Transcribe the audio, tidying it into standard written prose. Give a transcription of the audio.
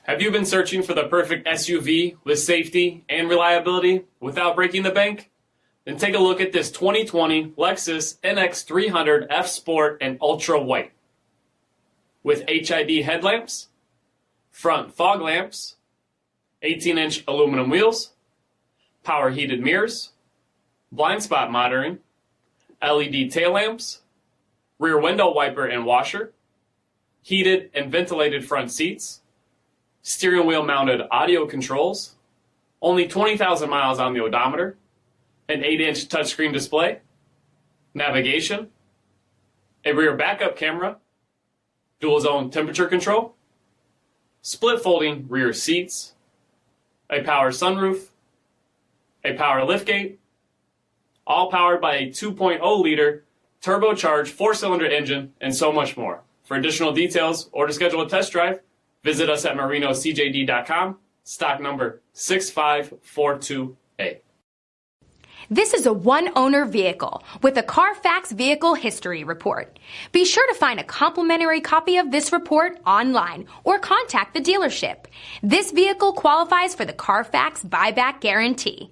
Have you been searching for the perfect SUV with safety and reliability without breaking the bank? Then take a look at this 2020 Lexus NX 300 F Sport and Ultra White. With HID headlamps, front fog lamps, 18-inch aluminum wheels, power heated mirrors, blind spot monitoring, LED tail lamps, rear window wiper and washer, heated and ventilated front seats, steering wheel mounted audio controls, only 20,000 miles on the odometer, an 8-inch touchscreen display, navigation, a rear backup camera, dual zone temperature control, split folding rear seats, a power sunroof, a power liftgate, all powered by a 2.0 liter turbocharged 4-cylinder engine, and so much more. For additional details or to schedule a test drive, visit us at marinocjd.com, stock number 6542A. This is a one-owner vehicle with a CARFAX Vehicle History Report. Be sure to find a complimentary copy of this report online or contact the dealership. This vehicle qualifies for the CARFAX Buyback Guarantee.